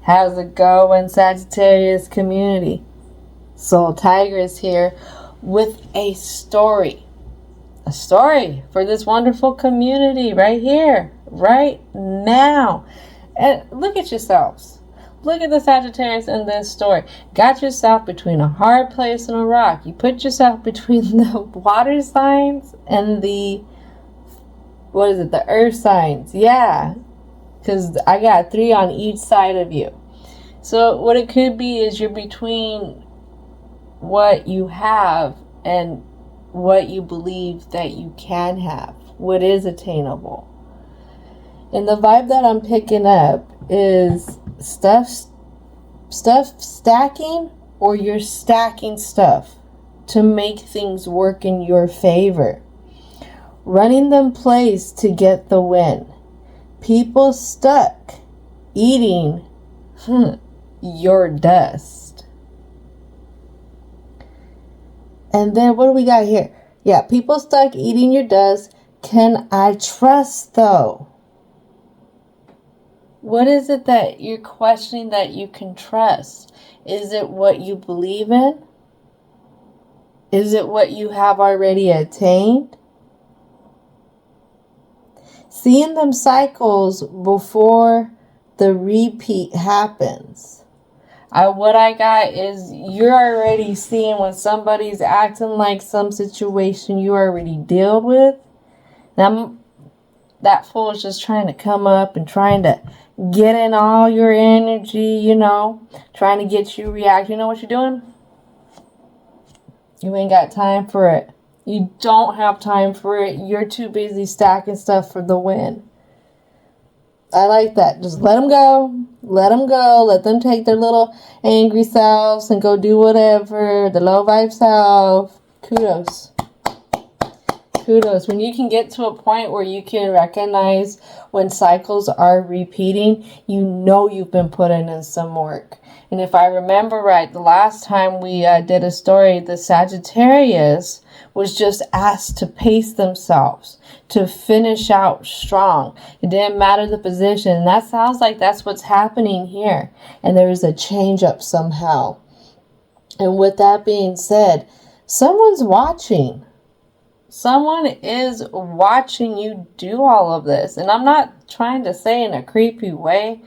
How's it going, Sagittarius community? Soul Tigress here with a story. A story for this wonderful community right here, right now. And look at yourselves. Look at the Sagittarius in this story. Got yourself between a hard place and a rock. You put yourself between the water signs and the earth signs. Yeah. Because I got 3 on each side of you. So what it could be is you're between what you have and what you believe that you can have. What is attainable. And the vibe that I'm picking up is stuff stacking, or you're stacking stuff to make things work in your favor. Running them plays to get the win. People stuck eating your dust. And then what do we got here? Yeah, people stuck eating your dust. Can I trust though? What is it that you're questioning that you can trust? Is it what you believe in? Is it what you have already attained? Seeing them cycles before the repeat happens. What I got is you're already seeing when somebody's acting like some situation you already dealt with. Now, that fool is just trying to come up and trying to get in all your energy, trying to get you react. You know what you're doing? You ain't got time for it. You don't have time for it. You're too busy stacking stuff for the win. I like that. Just let them go. Let them go. Let them take their little angry selves and go do whatever. The low vibe self. Kudos. Kudos. When you can get to a point where you can recognize when cycles are repeating, you know you've been putting in some work. And if I remember right, the last time we did a story, the Sagittarius was just asked to pace themselves, to finish out strong. It didn't matter the position. And that sounds like that's what's happening here. And there is a change up somehow. And with that being said, someone's watching. Someone is watching you do all of this. And I'm not trying to say in a creepy way,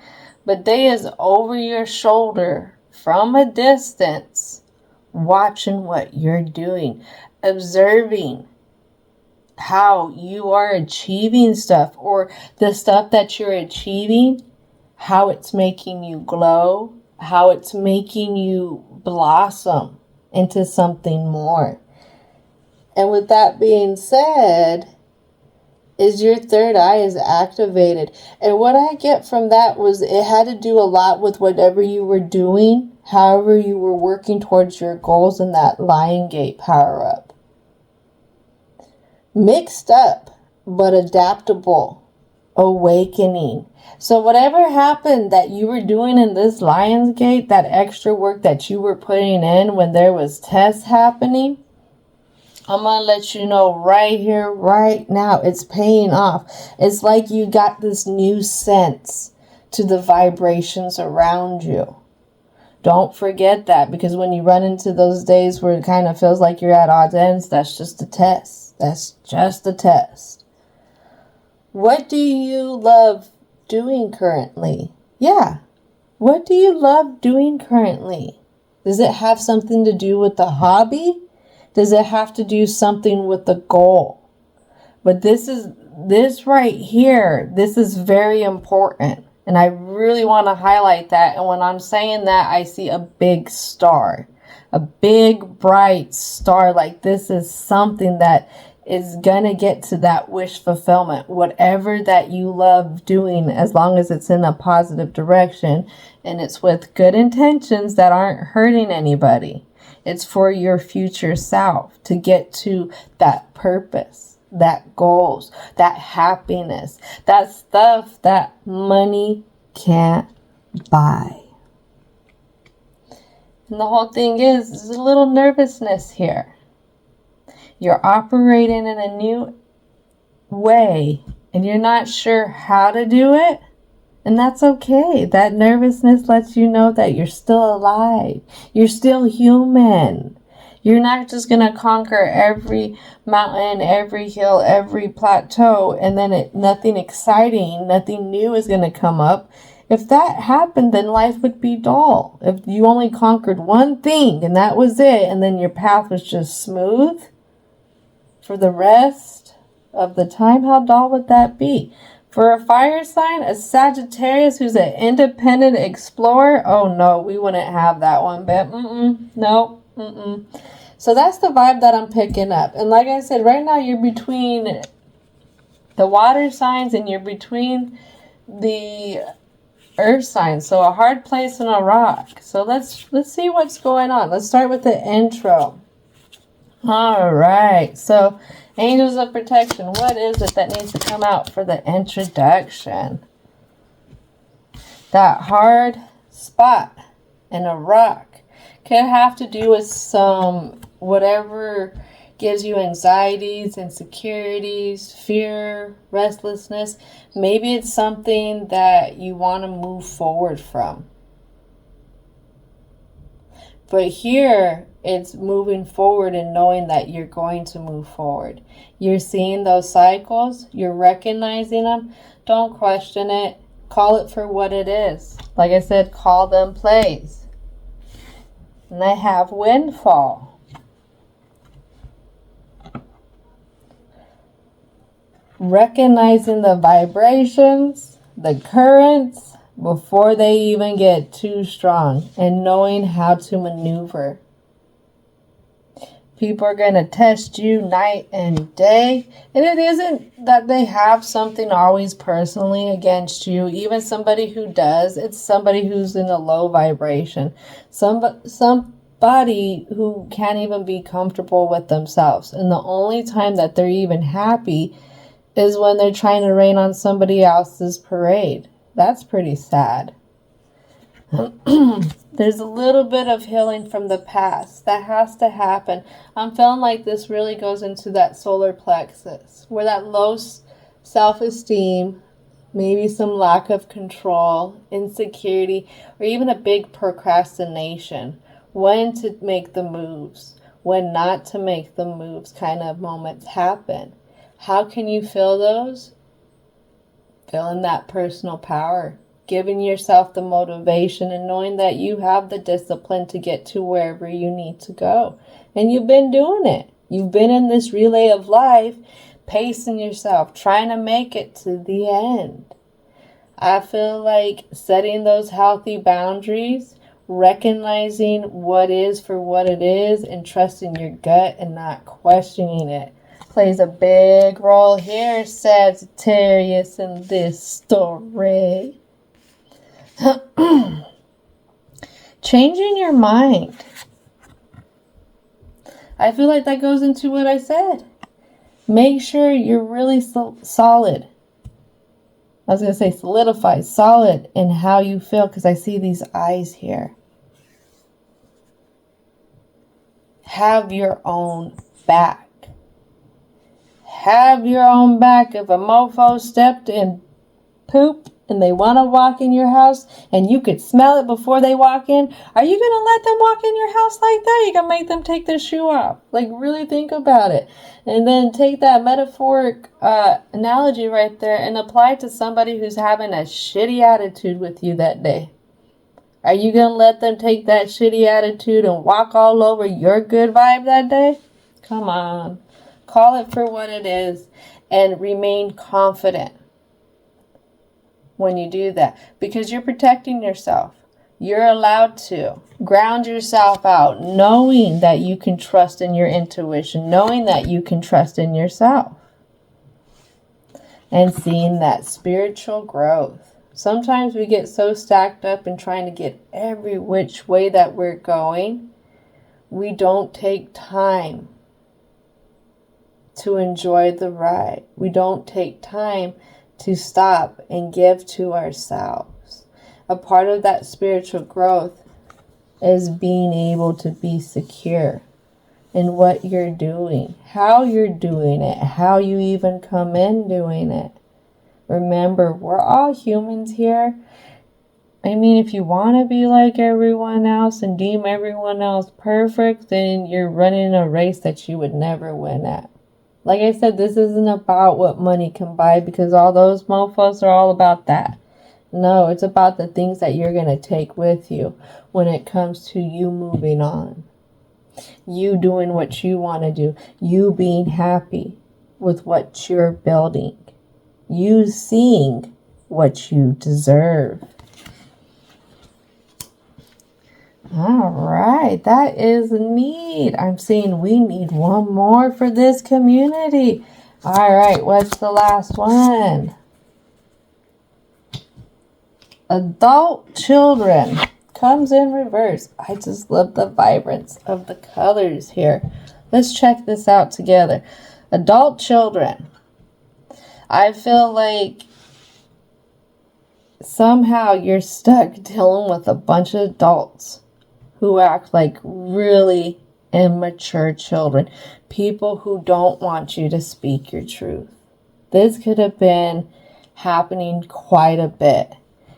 but they is over your shoulder from a distance, watching what you're doing, observing how you are achieving stuff, or the stuff that you're achieving, how it's making you glow, how it's making you blossom into something more. And with that being said, is your third eye is activated. And what I get from that was it had to do a lot with whatever you were doing, however you were working towards your goals in that Lion Gate power up. Mixed up, but adaptable, awakening. So whatever happened that you were doing in this Lion's Gate, that extra work that you were putting in when there was tests happening, I'm going to let you know right here, right now, it's paying off. It's like you got this new sense to the vibrations around you. Don't forget that, because when you run into those days where it kind of feels like you're at odds ends, that's just a test. That's just a test. What do you love doing currently? Yeah. What do you love doing currently? Does it have something to do with the hobby? Does it have to do something with the goal? But this right here, this is very important. And I really want to highlight that. And when I'm saying that, I see a big star. A big, bright star. Like this is something that is going to get to that wish fulfillment. Whatever that you love doing, as long as it's in a positive direction. And it's with good intentions that aren't hurting anybody. It's for your future self to get to that purpose, that goals, that happiness, that stuff that money can't buy. And the whole thing is, there's a little nervousness here. You're operating in a new way and you're not sure how to do it. And that's okay. That nervousness lets you know that you're still alive. You're still human. You're not just going to conquer every mountain, every hill, every plateau, and then nothing exciting, nothing new is going to come up. If that happened, then life would be dull. If you only conquered one thing and that was it, and then your path was just smooth for the rest of the time, how dull would that be? For a fire sign, a Sagittarius who's an independent explorer, oh no, we wouldn't have that one bit. No. So that's the vibe that I'm picking up. And like I said, right now you're between the water signs and you're between the earth signs. So a hard place and a rock. So let's see what's going on. Let's start with the intro. All right. So angels of protection. What is it that needs to come out for the introduction? That hard spot and a rock. Could have to do with some whatever gives you anxieties, insecurities, fear, restlessness. Maybe it's something that you want to move forward from. But here, it's moving forward and knowing that you're going to move forward. You're seeing those cycles. You're recognizing them. Don't question it. Call it for what it is. Like I said, call them plays. And I have windfall. Recognizing the vibrations, the currents, before they even get too strong, and knowing how to maneuver. People are going to test you night and day. And it isn't that they have something always personally against you. Even somebody who does, it's somebody who's in a low vibration. Somebody who can't even be comfortable with themselves. And the only time that they're even happy is when they're trying to rain on somebody else's parade. That's pretty sad. There's a little bit of healing from the past that has to happen. I'm feeling like this really goes into that solar plexus, where that low self-esteem, maybe some lack of control, insecurity, or even a big procrastination. When to make the moves, when not to make the moves kind of moments happen. How can you feel those? Feeling that personal power. Giving yourself the motivation and knowing that you have the discipline to get to wherever you need to go. And you've been doing it. You've been in this relay of life, pacing yourself, trying to make it to the end. I feel like setting those healthy boundaries, recognizing what is for what it is, and trusting your gut and not questioning it plays a big role here, Sagittarius, in this story. Changing your mind. I feel like that goes into what I said. Make sure you're really solid. I was going to say solidified, solid in how you feel, because I see these eyes here. Have your own back. Have your own back. If a mofo stepped in poop and they want to walk in your house and you could smell it before they walk in, are you going to let them walk in your house like that? You're going to make them take their shoe off. Like, really think about it. And then take that metaphoric analogy right there and apply it to somebody who's having a shitty attitude with you that day. Are you going to let them take that shitty attitude and walk all over your good vibe that day? Come on. Call it for what it is and remain confident when you do that, because you're protecting yourself. You're allowed to ground yourself out, knowing that you can trust in your intuition, knowing that you can trust in yourself, and seeing that spiritual growth. Sometimes we get so stacked up in trying to get every which way that we're going, we don't take time to enjoy the ride. We don't take time to stop and give to ourselves. A part of that spiritual growth is being able to be secure in what you're doing, how you're doing it, how you even come in doing it. Remember, we're all humans here. I mean, if you want to be like everyone else and deem everyone else perfect, then you're running a race that you would never win at. Like I said, this isn't about what money can buy, because all those mofos are all about that. No, it's about the things that you're going to take with you when it comes to you moving on. You doing what you want to do. You being happy with what you're building. You seeing what you deserve. All right, that is neat. I'm seeing we need one more for this community. All right, what's the last one? Adult children comes in reverse. I just love the vibrance of the colors here. Let's check this out together. Adult children. I feel like somehow you're stuck dealing with a bunch of adults who act like really immature children. People who don't want you to speak your truth. This could have been happening quite a bit.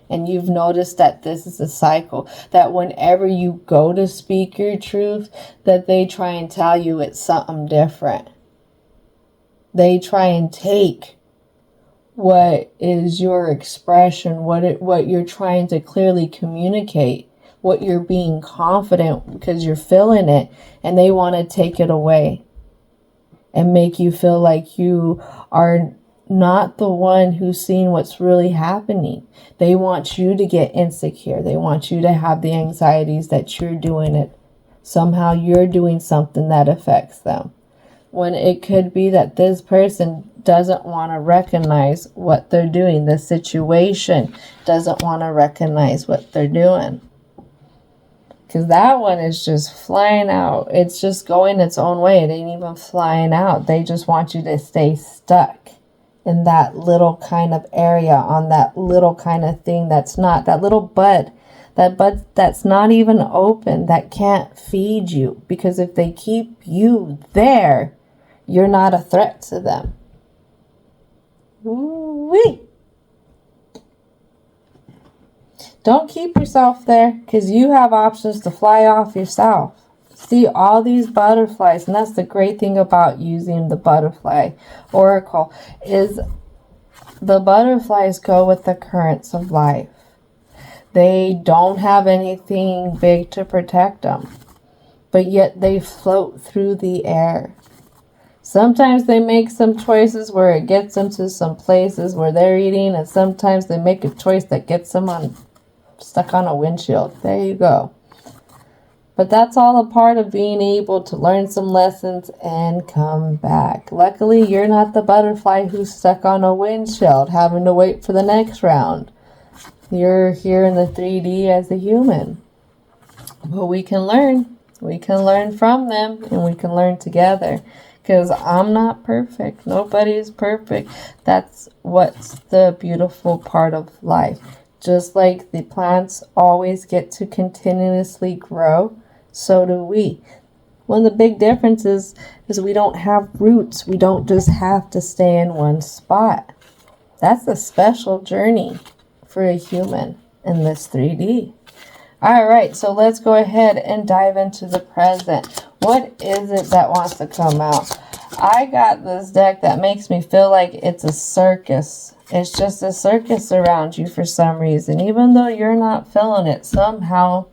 And you've noticed that this is a cycle. That whenever you go to speak your truth, that they try and tell you it's something different. They try and take what is your expression, what you're trying to clearly communicate, what you're being confident because you're feeling it, and they want to take it away and make you feel like you are not the one who's seeing what's really happening. They want you to get insecure. They want you to have the anxieties that you're doing it. Somehow you're doing something that affects them. When it could be that this person doesn't want to recognize what they're doing. The situation doesn't want to recognize what they're doing. Because that one is just flying out. It's just going its own way. It ain't even flying out. They just want you to stay stuck in that little kind of area, on that little kind of thing that's not, that little bud, that bud that's not even open, that can't feed you. Because if they keep you there, you're not a threat to them. Ooh-wee. Don't keep yourself there, because you have options to fly off yourself. See all these butterflies, and that's the great thing about using the butterfly oracle, is the butterflies go with the currents of life. They don't have anything big to protect them, but yet they float through the air. Sometimes they make some choices where it gets them to some places where they're eating, and sometimes they make a choice that gets them stuck on a windshield. There you go. But that's all a part of being able to learn some lessons and come back. Luckily, you're not the butterfly who's stuck on a windshield having to wait for the next round. You're here in the 3D as a human. But we can learn. We can learn from them, and we can learn together. Because I'm not perfect. Nobody's perfect. That's what's the beautiful part of life. Just like the plants always get to continuously grow, so do we. One of the big differences is we don't have roots. We don't just have to stay in one spot. That's a special journey for a human in this 3D. All right, so let's go ahead and dive into the present. What is it that wants to come out? I got this deck that makes me feel like it's a circus. It's just a circus around you for some reason. Even though you're not feeling it, somehow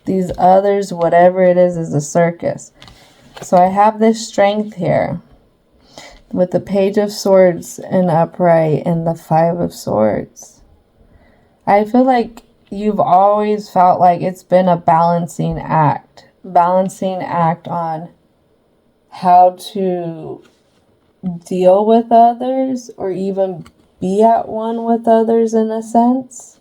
these others, whatever it is a circus. So I have this strength here with the Page of Swords in upright and the Five of Swords. I feel like you've always felt like it's been a balancing act on how to deal with others or even be at one with others in a sense.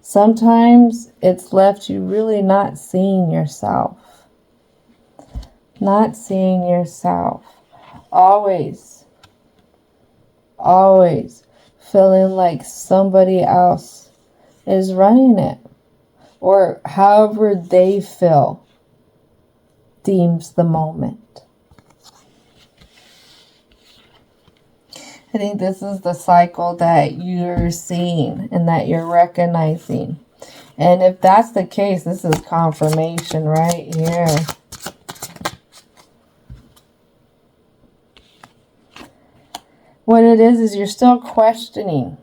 Sometimes it's left you really not seeing yourself. Not seeing yourself. Always feeling like somebody else is running it. Or however they feel deems the moment. I think this is the cycle that you're seeing and that you're recognizing. And if that's the case, this is confirmation right here. What it is you're still questioning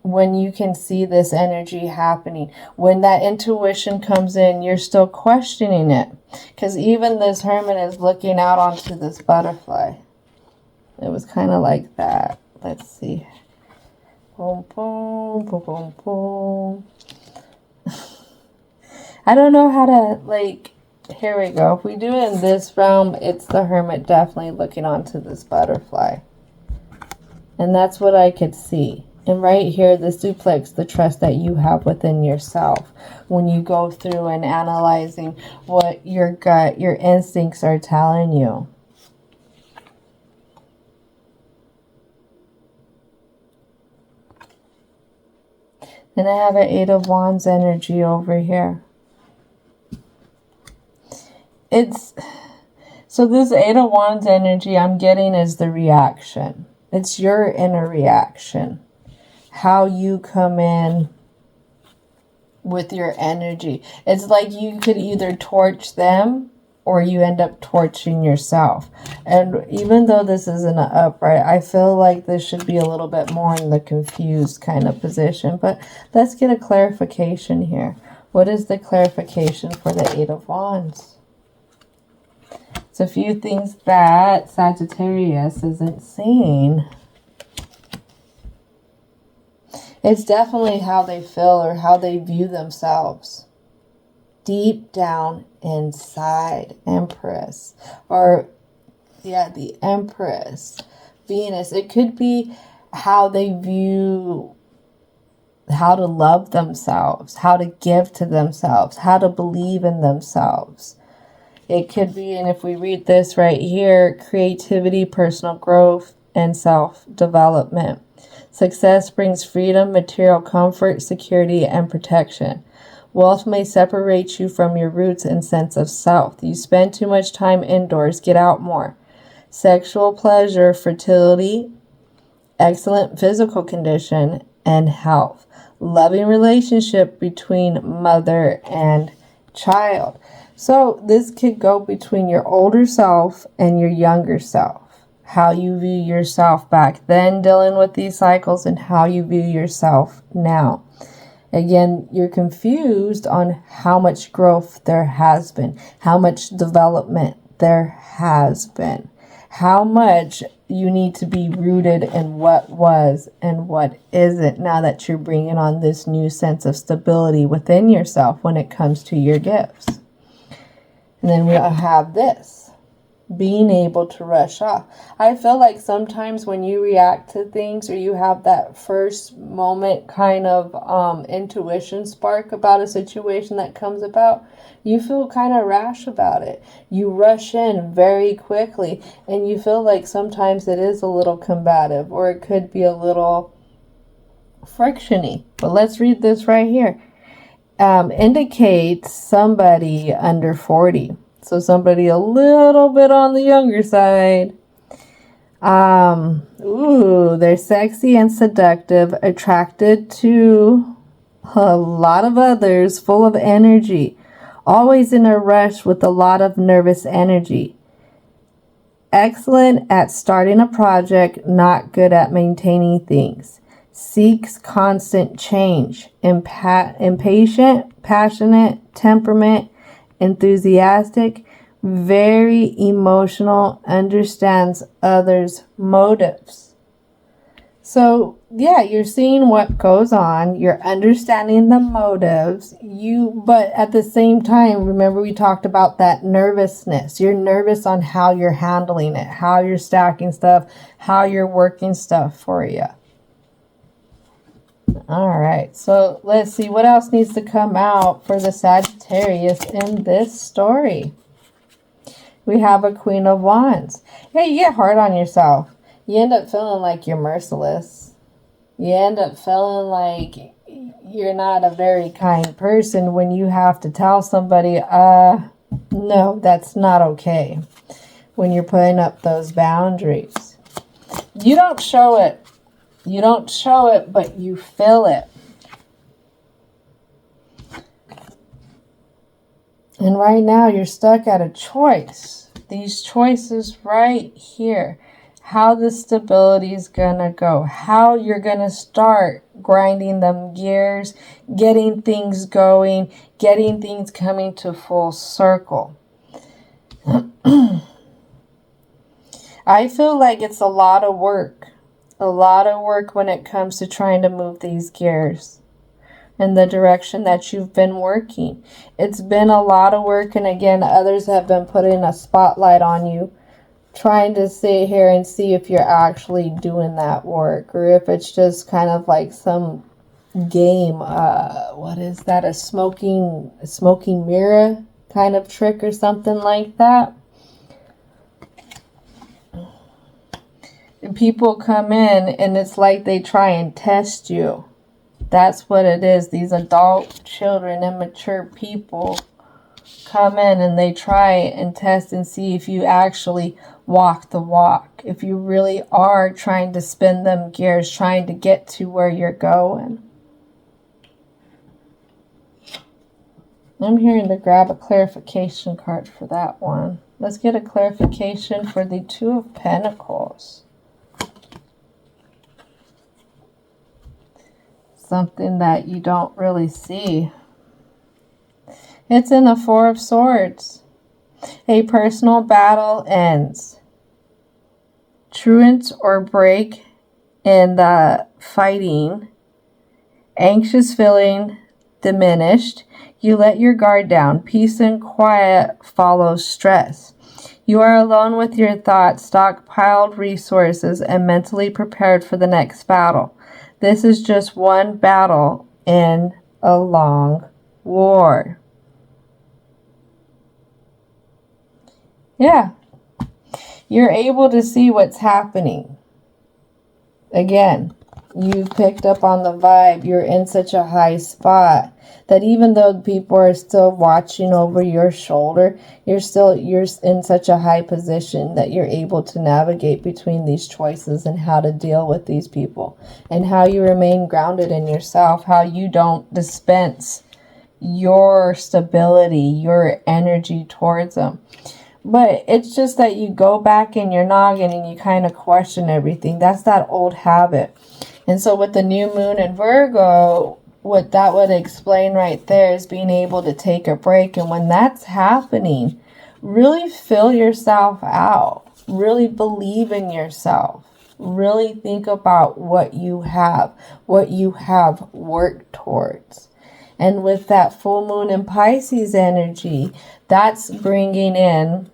when you can see this energy happening. When that intuition comes in, you're still questioning it. Because even this hermit is looking out onto this butterfly. It was kind of like that. Let's see. Boom, boom, boom, boom, boom. I don't know how to, like, here we go. If we do it in this realm, it's the hermit definitely looking onto this butterfly. And that's what I could see. And right here, this duplex, the trust that you have within yourself. When you go through and analyzing what your gut, your instincts are telling you. Then I have an Eight of Wands energy over here. So this Eight of Wands energy I'm getting is the reaction. It's your inner reaction. How you come in with your energy. It's like you could either torch them or you end up torching yourself. And even though this is in an upright, I feel like this should be a little bit more in the confused kind of position. But let's get a clarification here. What is the clarification for the Eight of Wands? It's a few things that Sagittarius isn't seeing. It's definitely how they feel or how they view themselves. Deep down inside. Empress. Or, yeah, the Empress. Venus. It could be how they view how to love themselves. How to give to themselves. How to believe in themselves. It could be, and if we read this right here, creativity, personal growth, and self-development. Success brings freedom, material comfort, security, and protection. Wealth may separate you from your roots and sense of self. You spend too much time indoors. Get out more. Sexual pleasure, fertility, excellent physical condition, and health. Loving relationship between mother and child. So this could go between your older self and your younger self. How you view yourself back then dealing with these cycles and how you view yourself now. Again, you're confused on how much growth there has been, how much development there has been, how much you need to be rooted in what was and what isn't now that you're bringing on this new sense of stability within yourself when it comes to your gifts. And then we'll have this, being able to rush off. I feel like sometimes when you react to things or you have that first moment kind of intuition spark about a situation that comes about, you feel kind of rash about it. You rush in very quickly and you feel like sometimes it is a little combative or it could be a little frictiony. But let's read this right here. Indicates somebody under 40. So somebody a little bit on the younger side. They're sexy and seductive, attracted to a lot of others, full of energy, always in a rush with a lot of nervous energy. Excellent at starting a project, not good at maintaining things. Seeks constant change. Impatient, passionate, temperament, enthusiastic, very emotional, understands others' motives. So, yeah, you're seeing what goes on. You're understanding the motives. But at the same time, remember we talked about that nervousness. You're nervous on how you're handling it, how you're stacking stuff, how you're working stuff for you. All right, so let's see what else needs to come out for the Sagittarius in this story. We have a Queen of Wands. Yeah, you get hard on yourself. You end up feeling like you're merciless. You end up feeling like you're not a very kind person when you have to tell somebody, no, that's not okay. When you're putting up those boundaries. You don't show it. You don't show it, but you feel it. And right now you're stuck at a choice. These choices right here. How the stability is going to go. How you're going to start grinding them gears. Getting things going. Getting things coming to full circle. I feel like it's a lot of work. A lot of work when it comes to trying to move these gears in the direction that you've been working. It's been a lot of work, and again, others have been putting a spotlight on you, trying to sit here and see if you're actually doing that work, or if it's just kind of like some game, what is that, a smoking mirror kind of trick or something like that. And people come in and it's like they try and test you. That's what it is. These adult children and mature people come in and they try and test and see if you actually walk the walk. If you really are trying to spin them gears, trying to get to where you're going. I'm hearing to grab a clarification card for that one. Let's get a clarification for the Two of Pentacles. Something that you don't really see. It's in the Four of Swords. A personal battle ends. Truant or break in the fighting. Anxious feeling diminished. You let your guard down. Peace and quiet follows stress. You are alone with your thoughts, stockpiled resources, and mentally prepared for the next battle. This is just one battle in a long war. Yeah. You're able to see what's happening. Again, you picked up on the vibe. You're in such a high spot that even though people are still watching over your shoulder, you're in such a high position that you're able to navigate between these choices and how to deal with these people and how you remain grounded in yourself, how you don't dispense your stability, your energy towards them. But it's just that you go back in your noggin and you kind of question everything. That's that old habit. And so with the new moon in Virgo, what that would explain right there is being able to take a break. And when that's happening, really fill yourself out. Really believe in yourself. Really think about what you have worked towards. And with that full moon in Pisces energy, that's bringing in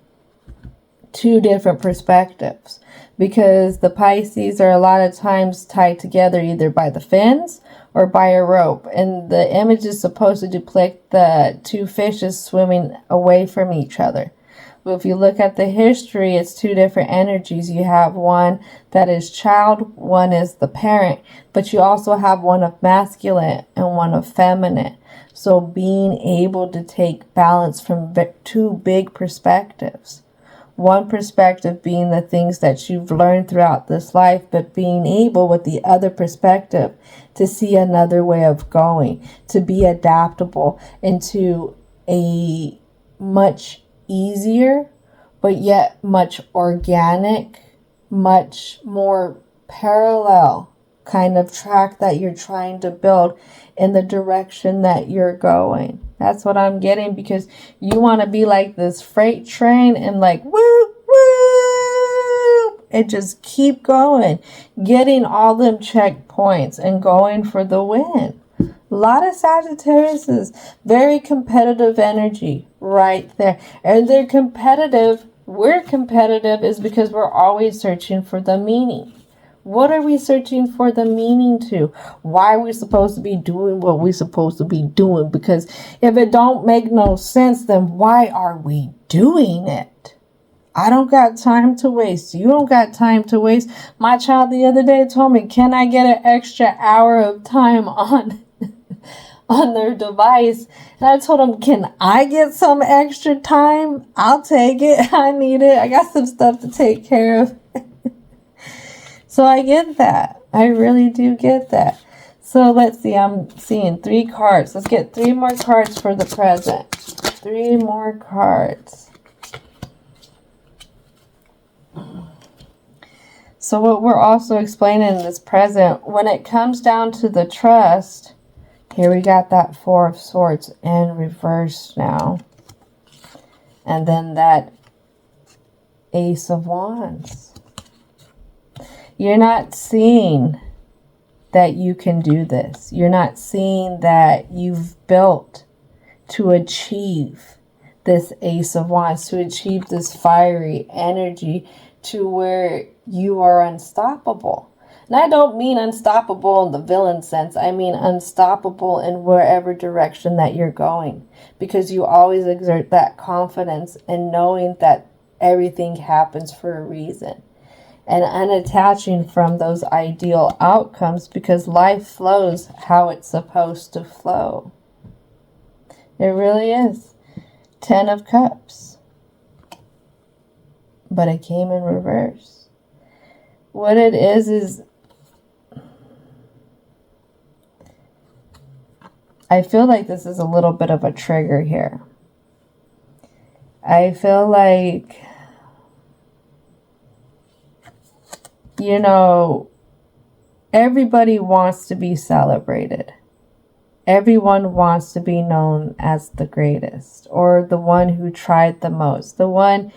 two different perspectives. Because the Pisces are a lot of times tied together either by the fins or by a rope. And the image is supposed to depict the two fishes swimming away from each other. But if you look at the history, it's two different energies. You have one that is child, one is the parent. But you also have one of masculine and one of feminine. So being able to take balance from two big perspectives. One perspective being the things that you've learned throughout this life, but being able with the other perspective to see another way of going, to be adaptable into a much easier, but yet much organic, much more parallel kind of track that you're trying to build in the direction that you're going. That's what I'm getting, because you want to be like this freight train and like whoop, whoop, and just keep going, getting all them checkpoints and going for the win. A lot of Sagittarius is very competitive energy right there. And they're competitive. We're competitive is because we're always searching for the meaning. What are we searching for the meaning to? Why are we supposed to be doing what we're supposed to be doing? Because if it don't make no sense, then why are we doing it? I don't got time to waste. You don't got time to waste. My child the other day told me, can I get an extra hour of time on their device? And I told him, can I get some extra time? I'll take it. I need it. I got some stuff to take care of. So I get that. I really do get that. So let's see. I'm seeing 3 cards. Let's get 3 more cards for the present. 3 more cards. So what we're also explaining in this present, when it comes down to the trust, here we got that 4 of Swords in reverse now. And then that Ace of Wands. You're not seeing that you can do this. You're not seeing that you've built to achieve this Ace of Wands, to achieve this fiery energy to where you are unstoppable. And I don't mean unstoppable in the villain sense. I mean unstoppable in wherever direction that you're going. Because you always exert that confidence in knowing that everything happens for a reason. And unattaching from those ideal outcomes, because life flows how it's supposed to flow. It really is. 10 of Cups. But it came in reverse. What it is I feel like this is a little bit of a trigger here. I feel like, you know, everybody wants to be celebrated. Everyone wants to be known as the greatest, or the one who tried the most, the one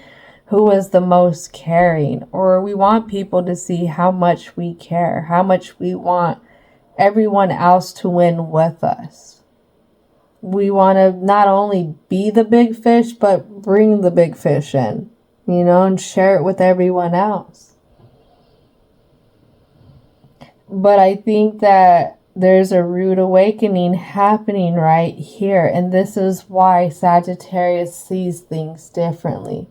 who was the most caring, or we want people to see how much we care, how much we want everyone else to win with us. We want to not only be the big fish, but bring the big fish in, you know, and share it with everyone else. But I think that there's a rude awakening happening right here. And this is why Sagittarius sees things differently.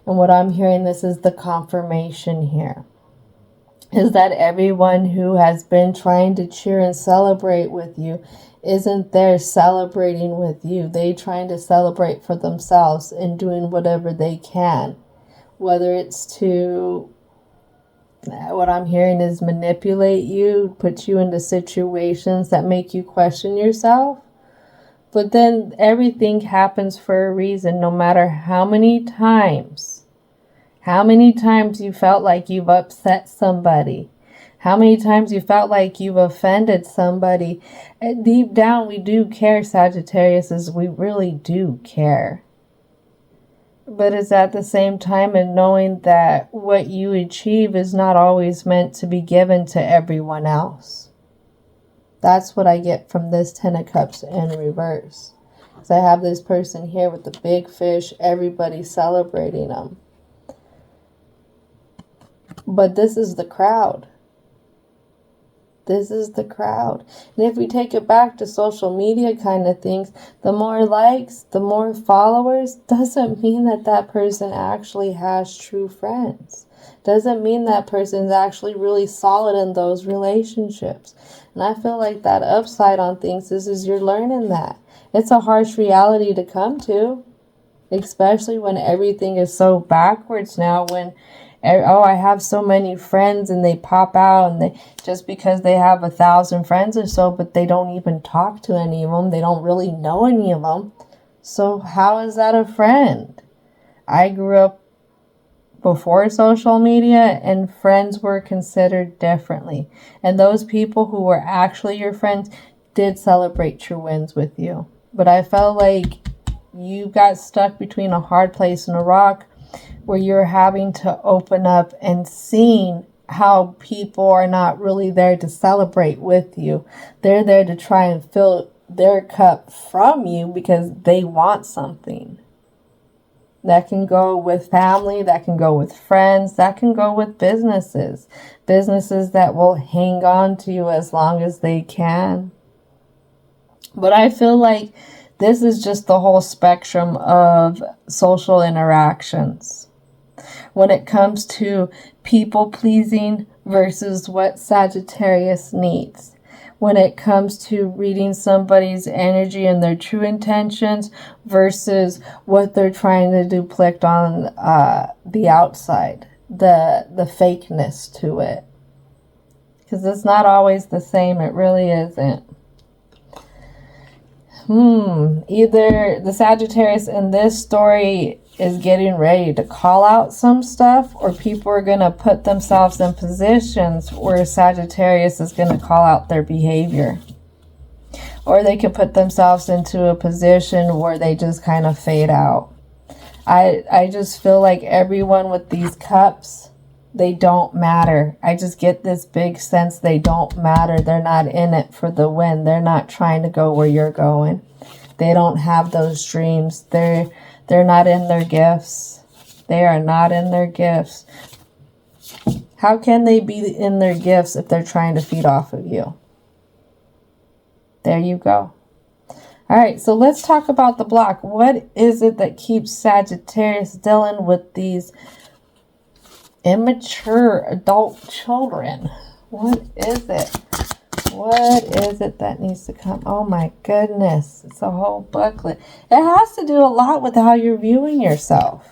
And what I'm hearing, this is the confirmation here, is that everyone who has been trying to cheer and celebrate with you isn't there celebrating with you. They trying to celebrate for themselves and doing whatever they can. Whether it's to, what I'm hearing is manipulate you, put you into situations that make you question yourself. But then everything happens for a reason, no matter how many times you felt like you've upset somebody. How many times you felt like you've offended somebody. And deep down, we do care, Sagittarius, we really do care. But it's at the same time in knowing that what you achieve is not always meant to be given to everyone else. That's what I get from this 10 of Cups in reverse. So I have this person here with the big fish, everybody celebrating them. But this is the crowd. This is the crowd. And if we take it back to social media kind of things, the more likes, the more followers, doesn't mean that that person actually has true friends. Doesn't mean that person's actually really solid in those relationships. And I feel like that upside on things is you're learning that. It's a harsh reality to come to, especially when everything is so backwards now, when I have so many friends and they pop out and they just because they have 1,000 friends or so, but they don't even talk to any of them. They don't really know any of them. So how is that a friend? I grew up before social media and friends were considered differently. And those people who were actually your friends did celebrate true wins with you. But I felt like you got stuck between a hard place and a rock, where you're having to open up and seeing how people are not really there to celebrate with you. They're there to try and fill their cup from you because they want something. That can go with family, that can go with friends, that can go with businesses. Businesses that will hang on to you as long as they can. But I feel like this is just the whole spectrum of social interactions. When it comes to people pleasing versus what Sagittarius needs. When it comes to reading somebody's energy and their true intentions versus what they're trying to depict on the outside. The fakeness to it. because it's not always the same. It really isn't. Either the Sagittarius in this story is getting ready to call out some stuff, or people are going to put themselves in positions where Sagittarius is going to call out their behavior. Or they could put themselves into a position where they just kind of fade out. I just feel like everyone with these cups, they don't matter. I just get this big sense they don't matter. They're not in it for the win. They're not trying to go where you're going. They don't have those dreams. They're not in their gifts. They are not in their gifts. How can they be in their gifts if they're trying to feed off of you? There you go. All right, so let's talk about the block. What is it that keeps Sagittarius dealing with these immature adult children? What is it? What is it that needs to come? Oh my goodness, it's a whole booklet. It has to do a lot with how you're viewing yourself.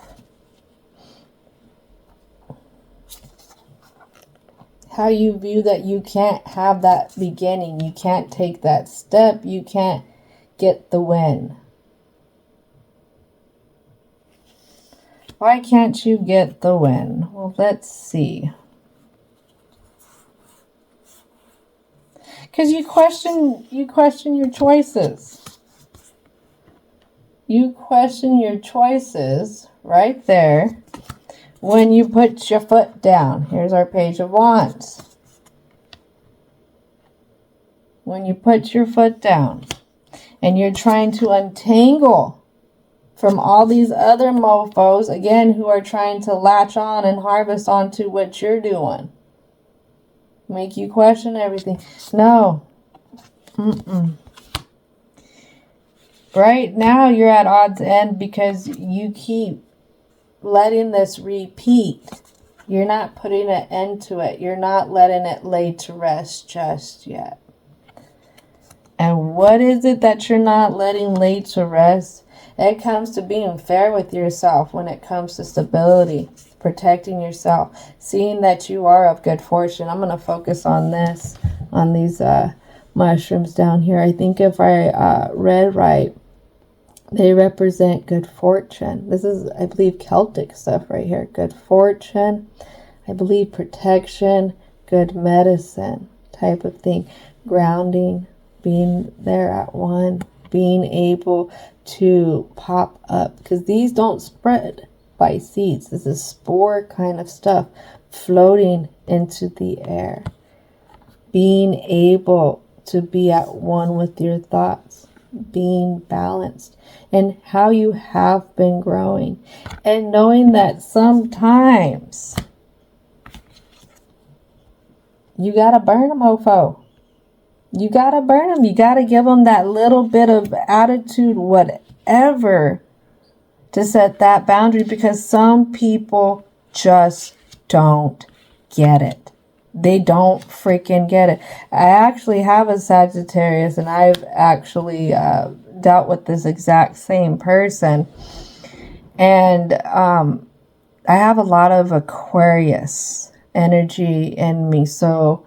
How you view that you can't have that beginning. You can't take that step. You can't get the win. Why can't you get the win? Well, let's see. Because you question your choices. You question your choices right there when you put your foot down. Here's our Page of Wands. When you put your foot down and you're trying to untangle from all these other mofos, again, who are trying to latch on and harvest onto what you're doing. Make you question everything. No. Right now, you're at odds end because you keep letting this repeat. You're not putting an end to it. You're not letting it lay to rest just yet. And what is it that you're not letting lay to rest? It comes to being fair with yourself when it comes to stability, protecting yourself, seeing that you are of good fortune. I'm going to focus on this, on these mushrooms down here. I think if I read right, they represent good fortune. This is, I believe, Celtic stuff right here. Good fortune, I believe protection, good medicine type of thing. Grounding, being there at one, being able to pop up. Because these don't spread by seeds. This is spore kind of stuff floating into the air. Being able to be at one with your thoughts. Being balanced. And how you have been growing. And knowing that sometimes you got to burn a mofo. You got to burn them. You got to give them that little bit of attitude, whatever, to set that boundary, because some people just don't get it. They don't freaking get it. I actually have a Sagittarius, and I've actually dealt with this exact same person. And I have a lot of Aquarius energy in me. So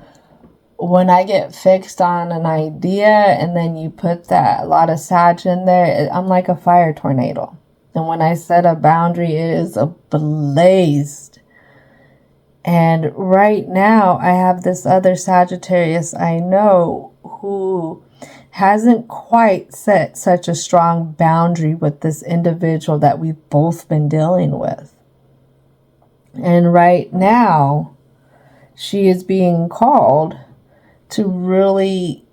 when I get fixed on an idea and then you put a lot of Sag in there, I'm like a fire tornado. And when I set a boundary, it is ablazed. And right now, I have this other Sagittarius I know who hasn't quite set such a strong boundary with this individual that we've both been dealing with. And right now, she is being called to really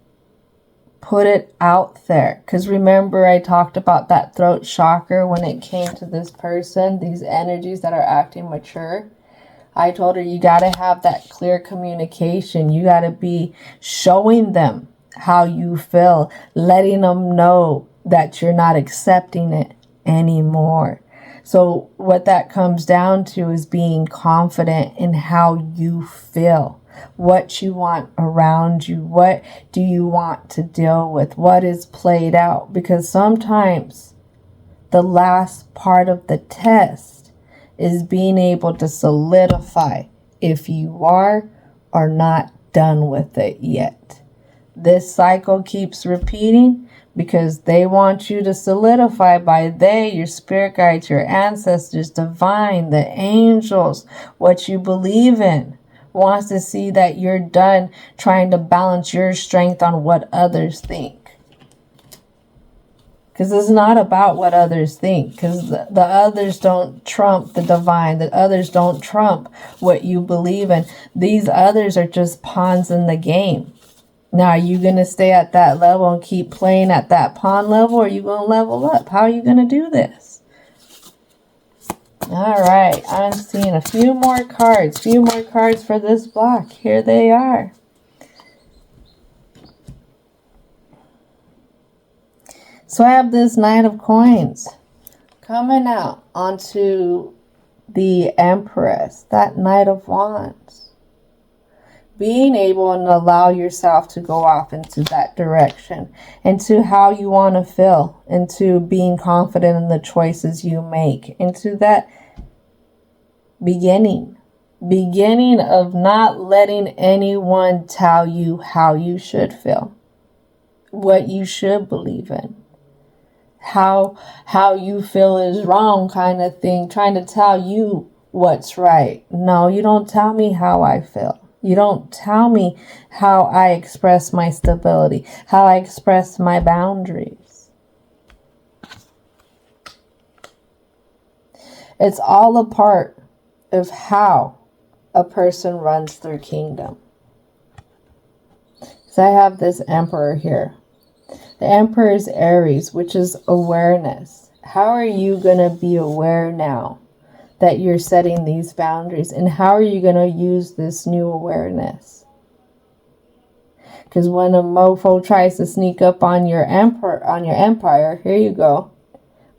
put it out there. Because remember, I talked about that throat chakra when it came to this person, these energies that are acting mature. I told her you got to have that clear communication. You got to be showing them how you feel, letting them know that you're not accepting it anymore. So what that comes down to is being confident in how you feel, what you want around you, what do you want to deal with, what is played out. Because sometimes the last part of the test is being able to solidify if you are or not done with it yet. This cycle keeps repeating because they want you to solidify. By they, your spirit guides, your ancestors, divine, the angels, what you believe in. Wants to see that you're done trying to balance your strength on what others think. Because it's not about what others think. Because the others don't trump the divine. The others don't trump what you believe in. These others are just pawns in the game. Now, are you going to stay at that level and keep playing at that pawn level? Or are you going to level up? How are you going to do this? All right. I'm seeing a few more cards. Few more cards for this block. Here they are. So I have this Knight of Coins coming out onto the Empress, that Knight of Wands. Being able and allow yourself to go off into that direction, into how you want to feel, into being confident in the choices you make, into that beginning of not letting anyone tell you how you should feel, what you should believe in. How you feel is wrong kind of thing, trying to tell you what's right. No, you don't tell me how I feel. You don't tell me how I express my stability, how I express my boundaries. It's all a part of how a person runs their kingdom. So I have this Emperor here. The Emperor is Aries, which is awareness. How are you going to be aware now that you're setting these boundaries? And how are you going to use this new awareness? Because when a mofo tries to sneak up on your empire, here you go.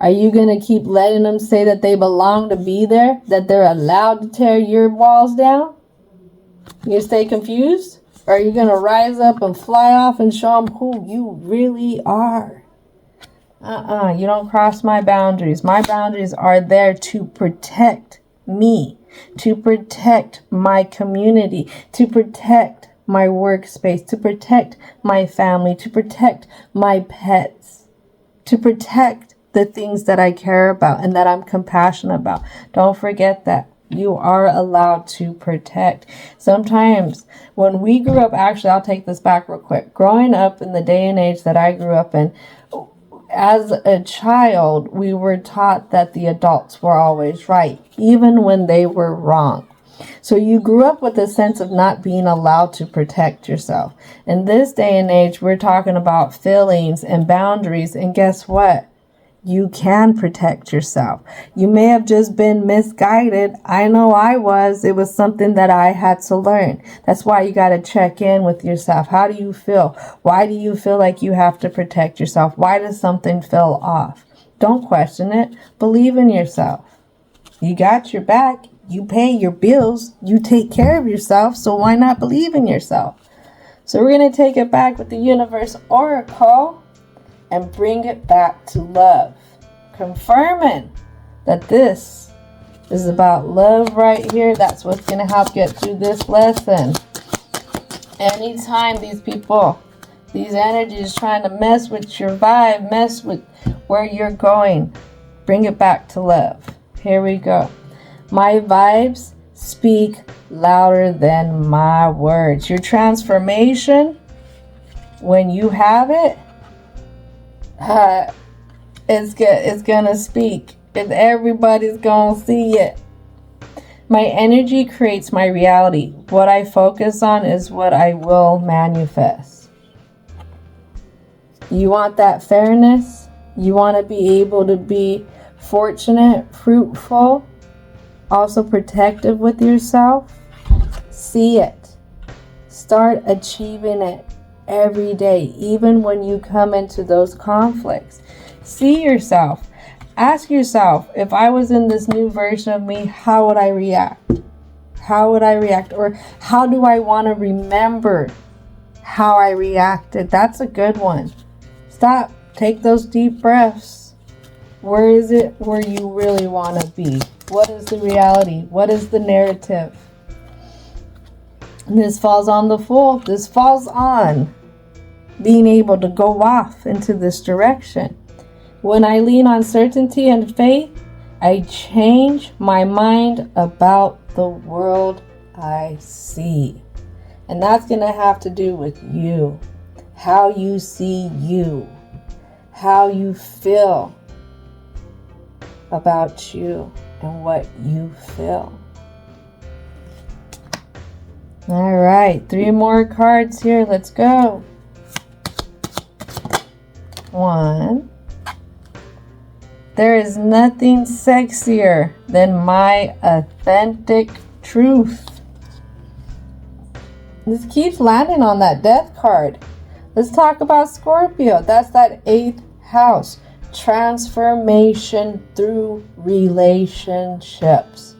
Are you going to keep letting them say that they belong to be there? That they're allowed to tear your walls down? You stay confused? Or are you going to rise up and fly off and show them who you really are? You don't cross my boundaries. My boundaries are there to protect me, to protect my community, to protect my workspace, to protect my family, to protect my pets, to protect the things that I care about and that I'm compassionate about. Don't forget that. You are allowed to protect. Sometimes when we grew up, actually, I'll take this back real quick. Growing up in the day and age that I grew up in, as a child, we were taught that the adults were always right, even when they were wrong. So you grew up with a sense of not being allowed to protect yourself. In this day and age, we're talking about feelings and boundaries. And guess what? You can protect yourself. You may have just been misguided. I know I was. It was something that I had to learn. That's why you got to check in with yourself. How do you feel? Why do you feel like you have to protect yourself? Why does something feel off? Don't question it. Believe in yourself. You got your back. You pay your bills. You take care of yourself. So why not believe in yourself? So we're going to take it back with the Universe Oracle and bring it back to love. Confirming that this is about love right here. That's what's going to help get through this lesson. Anytime these people, these energies trying to mess with your vibe, mess with where you're going, bring it back to love. Here we go. My vibes speak louder than my words. Your transformation, when you have it, it's gonna speak. Everybody's gonna see it. My energy creates my reality. What I focus on is what I will manifest. You want that fairness? You want to be able to be fortunate, fruitful, also protective with yourself? See it. Start achieving it every day, even when you come into those conflicts. See yourself. Ask yourself, if I was in this new version of me, how would I react? How would I react? Or how do I want to remember how I reacted? That's a good one. Stop. Take those deep breaths. Where is it where you really want to be? What is the reality? What is the narrative? And this falls on the Fool. This falls on being able to go off into this direction. When I lean on certainty and faith, I change my mind about the world I see. And that's going to have to do with you. How you see you. How you feel about you and what you feel. All right, 3 more cards here. Let's go. 1. There is nothing sexier than my authentic truth. This keeps landing on that Death card. Let's talk about Scorpio. That's that 8th house. Transformation through relationships.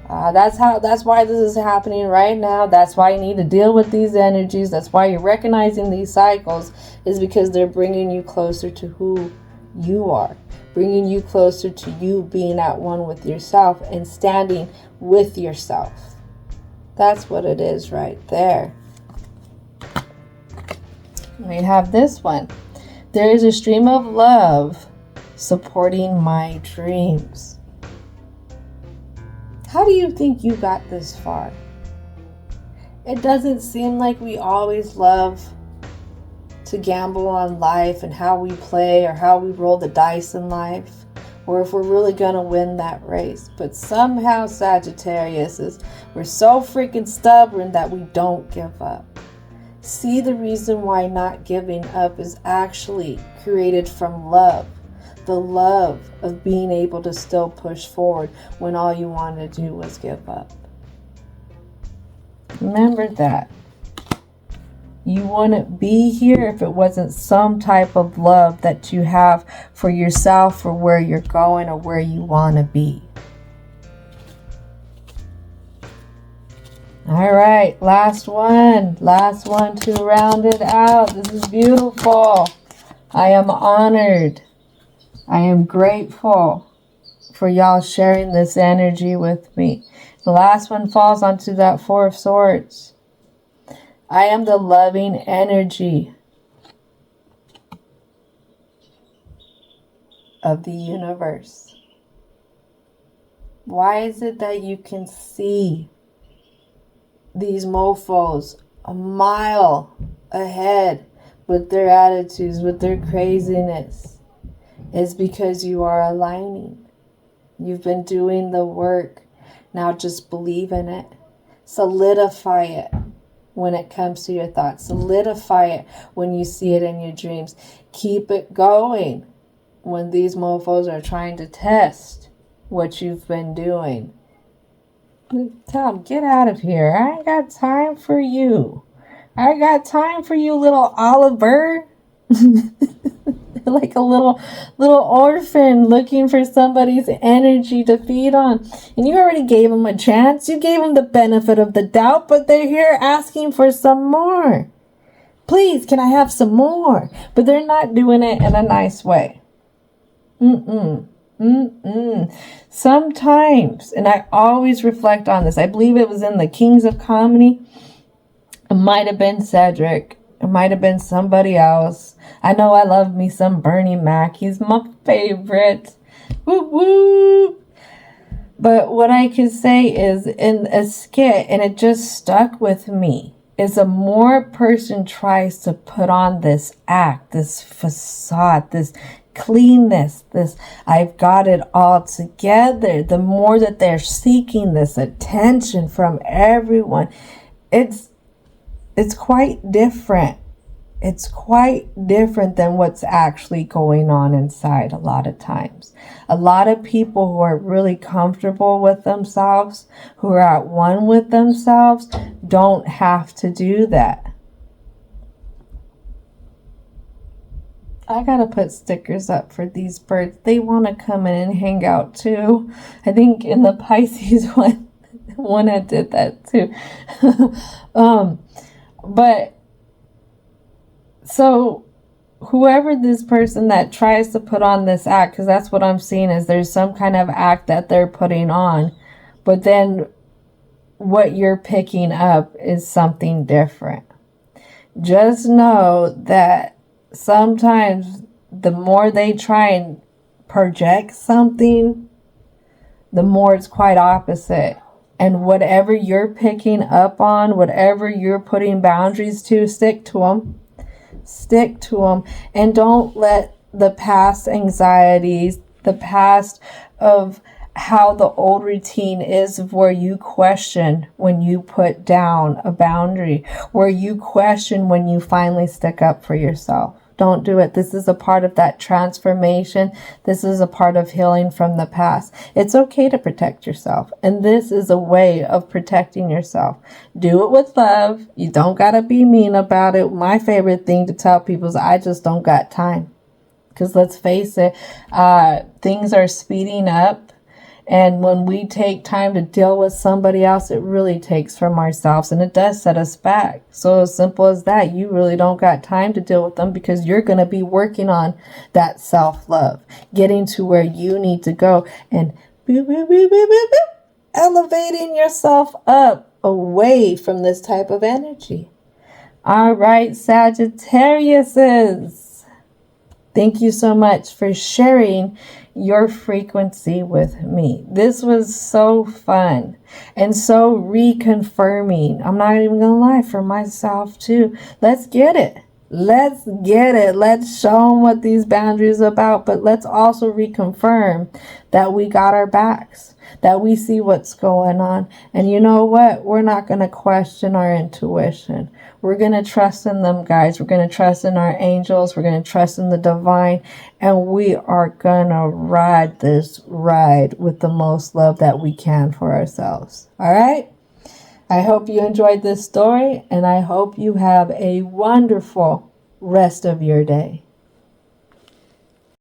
That's why this is happening right now. That's why you need to deal with these energies. That's why you're recognizing these cycles, is because they're bringing you closer to who you are, bringing you closer to you being at one with yourself and standing with yourself. That's what it is right there. We have this one. There is a stream of love supporting my dreams. How do you think you got this far? It doesn't seem like we always love to gamble on life and how we play or how we roll the dice in life, or if we're really going to win that race. But somehow, Sagittarius, we're so freaking stubborn that we don't give up. See, the reason why not giving up is actually created from love. The love of being able to still push forward when all you want to do was give up. Remember that. You wouldn't be here if it wasn't some type of love that you have for yourself, for where you're going or where you want to be. All right, last one to round it out. This is beautiful. I am honored. I am grateful for y'all sharing this energy with me. The last one falls onto that 4 of Swords. I am the loving energy of the universe. Why is it that you can see these mofos a mile ahead with their attitudes, with their craziness? It's because you are aligning. You've been doing the work. Now just believe in it. Solidify it when it comes to your thoughts. Solidify it when you see it in your dreams. Keep it going when these mofos are trying to test what you've been doing. Tell them, get out of here. I ain't got time for you. I got time for you, little Oliver. Like a little orphan looking for somebody's energy to feed on. And you already gave them a chance. You gave them the benefit of the doubt, but they're here asking for some more. Please, can I have some more? But they're not doing it in a nice way. Sometimes, and I always reflect on this. I believe it was in the Kings of Comedy. It might have been Cedric. It might have been somebody else. I know I love me some Bernie Mac. He's my favorite. Whoop, whoop. But what I could say is in a skit, and it just stuck with me, is the more a person tries to put on this act, this facade, this cleanness, this I've got it all together, the more that they're seeking this attention from everyone. It's quite different. It's quite different than what's actually going on inside a lot of times. A lot of people who are really comfortable with themselves, who are at one with themselves, don't have to do that. I gotta put stickers up for these birds. They want to come in and hang out too. I think in the Pisces one I did that too. But so whoever this person that tries to put on this act, because that's what I'm seeing, is there's some kind of act that they're putting on, but then what you're picking up is something different. Just know that sometimes the more they try and project something, the more it's quite opposite. And whatever you're picking up on, whatever you're putting boundaries to, stick to them. Stick to them. And don't let the past anxieties, the past of how the old routine is, of where you question when you put down a boundary, where you question when you finally stick up for yourself. Don't do it. This is a part of that transformation. This is a part of healing from the past. It's okay to protect yourself. And this is a way of protecting yourself. Do it with love. You don't got to be mean about it. My favorite thing to tell people is I just don't got time. Because let's face it, things are speeding up. And when we take time to deal with somebody else, it really takes from ourselves, and it does set us back. So as simple as that, you really don't got time to deal with them because you're going to be working on that self-love, getting to where you need to go, and elevating yourself up away from this type of energy. All right, Sagittariuses. Thank you so much for sharing your frequency with me. This was so fun and so reconfirming. I'm not even gonna lie, for myself too. Let's get it. Let's get it. Let's show them what these boundaries are about, but let's also reconfirm that we got our backs, that we see what's going on. And you know what? We're not going to question our intuition. We're going to trust in them, guys. We're going to trust in our angels. We're going to trust in the divine. And we are going to ride this ride with the most love that we can for ourselves. All right? I hope you enjoyed this story, and I hope you have a wonderful rest of your day.